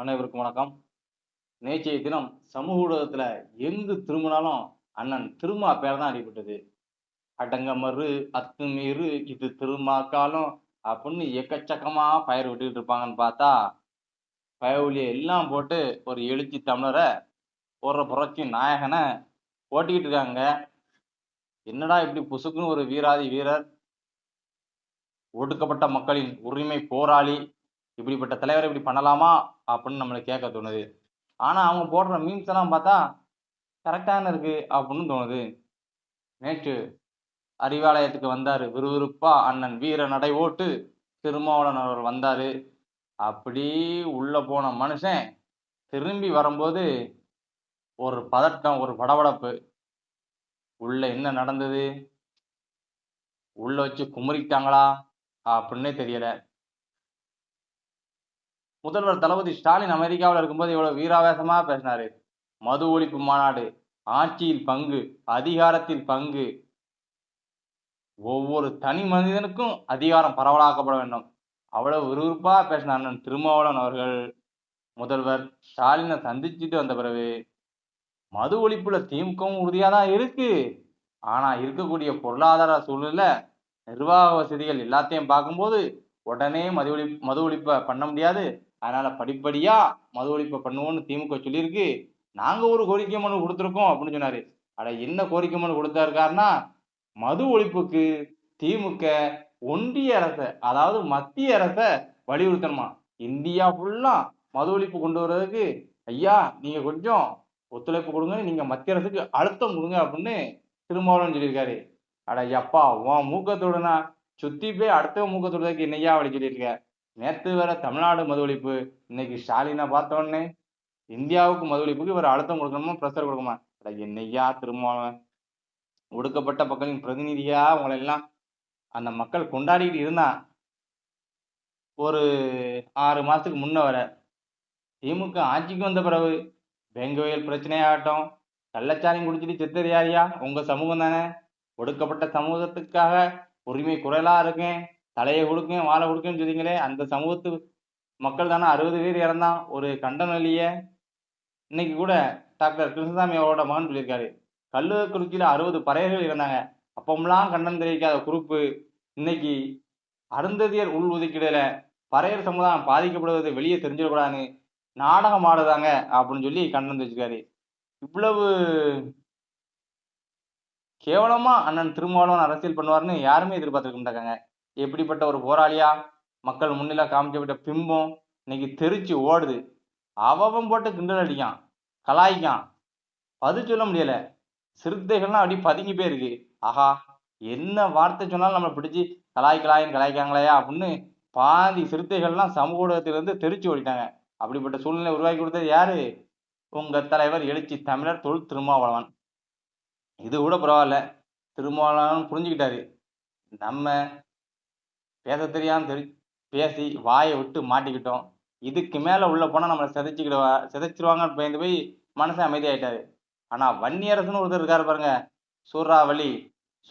அனைவருக்கும் வணக்கம். நேற்றைய தினம் சமூக ஊடகத்துல எங்கு திரும்பினாலும் அண்ணன் திருமா பேர் தான் அடிபட்டது. அடங்கமறு, அத்துமீறு, இது திருமா காலம் அப்படின்னு எக்கச்சக்கமா ஃபயர் விட்டுக்கிட்டு இருப்பாங்கன்னு பார்த்தா, பயவுளிய எல்லாம் போட்டு ஒரு எழுச்சி தமிழர, ஒரு புரட்சி நாயகன ஓட்டிக்கிட்டு இருக்காங்க. என்னடா இப்படி புசுக்குன்னு ஒரு வீராதி வீரர், ஒடுக்கப்பட்ட மக்களின் உரிமை போராளி, இப்படிப்பட்ட தலைவரை இப்படி பண்ணலாமா? அப்படின்னு நம்மள கேட்க தோணுது. ஆனா அவங்க போடுற மீம்ஸ் எல்லாம் பார்த்தா கரெக்டான இருக்கு அப்படின்னு தோணுது. நேற்று அறிவாலயத்துக்கு வந்தாரு விறுவிறுப்பா அண்ணன் வீர நடை ஓட்டு திருமாவளவன் அவர் வந்தாரு. அப்படி உள்ள போன மனுஷன் திரும்பி வரும்போது ஒரு பதட்டம், ஒரு படபடப்பு. உள்ள என்ன நடந்தது? உள்ள வச்சு குமுறிட்டாங்களா? அப்படின்னே தெரியல. முதல்வர் தளபதி ஸ்டாலின் அமெரிக்காவில் இருக்கும்போது எவ்வளவு வீராவேசமா பேசினாரு. மது ஒழிப்பு மாநாடு, ஆட்சியில் பங்கு, அதிகாரத்தில் பங்கு, ஒவ்வொரு தனி மனிதனுக்கும் அதிகாரம் பரவலாக்கப்பட வேண்டும். அவ்வளவு விறுவிறுப்பா பேசின அண்ணன் திருமாவளவன் அவர்கள் முதல்வர் ஸ்டாலினை சந்திச்சுட்டு வந்த பிறகு மது ஒழிப்புல திமுகவும் உறுதியா தான் இருக்கு. ஆனா இருக்கக்கூடிய பொருளாதார சூழ்நிலை, நிர்வாக வசதிகள் எல்லாத்தையும் பார்க்கும்போது உடனே மது ஒழிப்பை பண்ண முடியாது. அதனால படிப்படியா மது ஒழிப்பை பண்ணுவோம்னு திமுக சொல்லியிருக்கு. நாங்க ஒரு கோரிக்கை மனு கொடுத்துருக்கோம் அப்படின்னு சொன்னாரு. அட என்ன கோரிக்கை மனு கொடுத்தாருக்காருன்னா, மது ஒழிப்புக்கு திமுக ஒன்றிய அரச, அதாவது மத்திய அரச வலியுறுத்தணுமா. இந்தியா ஃபுல்லா மது ஒழிப்பு கொண்டு வர்றதுக்கு ஐயா நீங்க கொஞ்சம் ஒத்துழைப்பு கொடுங்க, நீங்க மத்திய அரசுக்கு அழுத்தம் கொடுங்க அப்படின்னு திருமாவளவன் சொல்லியிருக்காரு. அட எப்பா உன் மூக்கத்தோடுனா சுத்தி போய் அடுத்த மூக்கத்தோடுறதுக்கு என்னையா அப்படி சொல்லியிருக்க. நேத்து வேற தமிழ்நாடு மது ஒழிப்பு, இன்னைக்கு ஸ்டாலினை பார்த்த உடனே இந்தியாவுக்கு மது ஒழிப்புக்கு இவர் அழுத்தம் கொடுக்கணுமா, பிரஷர் கொடுக்கணுமா. அட என்னையா திருமாவளவன், ஒடுக்கப்பட்ட மக்களின் பிரதிநிதியா உங்களை எல்லாம் அந்த மக்கள் கொண்டாடிட்டு இருந்தான். ஒரு 6 மாசத்துக்கு முன்ன வர திமுக ஆட்சிக்கு வந்த பிறகு வெங்கவேல் பிரச்சனையாகட்டும், கள்ளச்சாராயம் குடிச்சிட்டு செத்தது யாரியா? உங்க சமூகம் தானே. ஒடுக்கப்பட்ட சமூகத்துக்காக உரிமை குரலா இருக்கேன், தலையை கொடுக்கேன், வாழை கொடுக்கேன்னு சொன்னீங்களே, அந்த சமூகத்து மக்கள் தானே 60 பேர் இறந்தான். ஒரு கண்டனம் இல்லையே. இன்னைக்கு கூட டாக்டர் கிருஷ்ணசாமி அவரோட மகன் சொல்லியிருக்காரு, கள்ளக்குறிச்சியில 60 பறையர்கள் இருந்தாங்க. அப்பமெல்லாம் கண்டனம் தெரிவிக்காத குரூப்பு இன்னைக்கு அருந்ததியர் உள் ஒதுக்கீடுல பறையர் சமுதாயம் பாதிக்கப்படுவது வெளியே தெரிஞ்சிடக்கூடாதுன்னு நாடகம் ஆடுதாங்க அப்படின்னு சொல்லி கண்டனம் தெரிவிச்சிருக்காரு. இவ்வளவு கேவலமா அண்ணன் திருமாவளவன் அரசியல் பண்ணுவார்னு யாருமே எதிர்பார்த்துருக்க மாட்டாங்க. எப்படிப்பட்ட ஒரு போராளியா மக்கள் முன்னில காமிக்கப்பட்ட பிம்பம் இன்னைக்கு தெரிச்சு ஓடுது. அவன் போட்டு கிண்டல் அடிக்கான், கலாய்க்கான், பதில் சொல்ல முடியல. சிறுத்தைகள்லாம் அப்படி பதுங்கி போயிருக்கு. ஆஹா என்ன வார்த்தை சொன்னாலும் நம்மளை பிடிச்சி கலாய்க்காங்களையா அப்படின்னு பாதி சிறுத்தைகள்லாம் சமூக ஊடகத்திலிருந்து தெரிச்சு ஓடிட்டாங்க. அப்படிப்பட்ட சூழ்நிலை உருவாக்கி கொடுத்தது யாரு? உங்க தலைவர் எழுச்சி தமிழர் தொல் திருமாவளவன். இது கூட பரவாயில்ல, திருமாவளவன் புரிஞ்சுக்கிட்டாரு. நம்ம பேச தெரியாம பேசி வாயை விட்டு மாட்டிக்கிட்டோம். இதுக்கு மேல உள்ள போனா நம்மளை சிதைச்சிருவாங்கன்னு பயந்து போய் மனசை அமைதியாயிட்டாரு. ஆனா வன்னியரசுன்னு ஒருத்தர் இருக்காரு பாருங்க, சூறாவளி,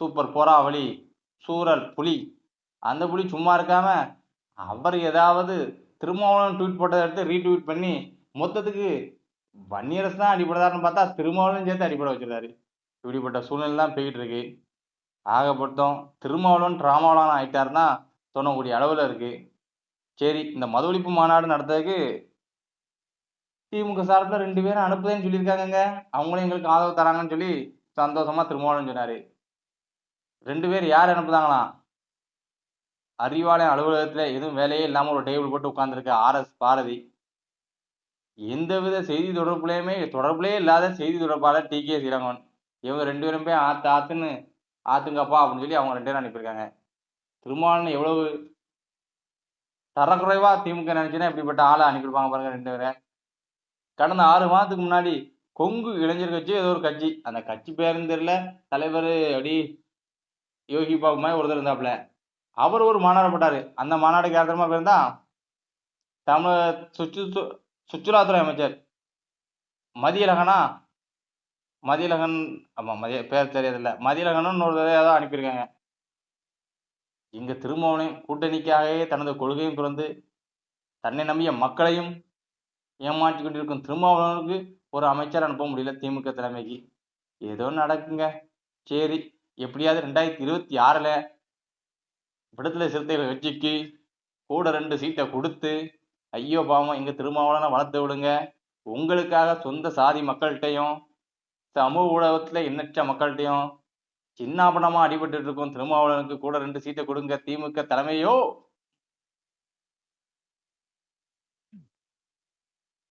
சூப்பர் போராவளி, சூரல் புலி. அந்த புலி சும்மா இருக்காம அவர் ஏதாவது திருமாவளவன் ட்வீட் போட்டதை எடுத்து ரீட்வீட் பண்ணி மொத்தத்துக்கு வன்னியரசு தான் அடிபடுறாருன்னு பார்த்தா திருமாவளவன் சேர்த்து அடிபட வச்சிருக்காரு. இப்படிப்பட்ட சூழ்நிலை தான் போய்கிட்டு இருக்கு. ஆகப்பட்டோம் திருமாவளவன் ராமாவளவன் ஆயிட்டாருன்னா தோணக்கூடிய அளவுல இருக்கு. சரி, இந்த மது ஒழிப்பு மாநாடு நடத்துறதுக்கு திமுக சார்பில் 2 பேரும் அனுப்புதேன்னு சொல்லியிருக்காங்க. அவங்களும் எங்களுக்கு ஆதரவு தராங்கன்னு சொல்லி சந்தோஷமா திருமாவளவன் சொன்னாரு. 2 பேர் யார் அனுப்புதாங்களாம்? அறிவாலயம் அலுவலகத்துல எதுவும் வேலையே இல்லாம ஒரு டேபிள் போட்டு உட்கார்ந்துருக்க RS பாரதி, எந்தவித செய்தி தொடர்புலயே இல்லாத செய்தி தொடர்பாளர் TK இளங்கோவன், இவங்க 2 பேரும் போய் ஆத்துன்னு ஆத்துங்கப்பா அப்படின்னு சொல்லி அவங்க 2 பேரும் அனுப்பியிருக்காங்க. திருமாவளவன் எவ்வளவு தரக்குறைவா திமுக நினைச்சுன்னா இப்படிப்பட்ட ஆளை அனுப்பியிருப்பாங்க பாருங்க 2 பேரை. கடந்த 6 மாதத்துக்கு முன்னாடி கொங்கு இளைஞர் கட்சி ஏதோ ஒரு கட்சி, அந்த கட்சி பேருன்னு தெரியல, தலைவர் அப்படி யோகி பாபு மாதிரி ஒருத்தர் இருந்தாப்புல, அவர் ஒரு மாநாடு போட்டாரு. அந்த மாநாடுக்கு யார் தெரியுமா போயிருந்தா? தமிழ் சுற்றுலாத்துறை அமைச்சர் மதியழகன். ஆமா பேர் தெரியதில்ல, மதியழகன் ஒரு ஏதோ அனுப்பியிருக்காங்க. இங்க திருமாவளவன் கூட்டணிக்காகவே தனது கொள்கையும் துறந்து தன்னை நம்பிய மக்களையும் ஏமாற்றி கொண்டிருக்கும் திருமாவளவனுக்கு ஒரு அமைச்சர் அனுப்ப முடியல திமுக தலைமைக்கு. ஏதோ நடக்குங்க. சரி, எப்படியாவது 2026ல விடுதலை சிறுத்தைகள் கட்சிக்கு கூட 2 சீட்டை கொடுத்து, ஐயோ பாவம் எங்க திருமாவளவனை வளர்த்து விடுங்க. உங்களுக்காக சொந்த சாதி மக்கள்கிட்டையும் சமூக ஊடகத்துல எண்ணற்ற மக்கள்கிட்டையும் சின்னாபனமா அடிபட்டு இருக்கும் திருமாவளவனுக்கு கூட 2 சீட்டை கொடுங்க திமுக தலைமையோ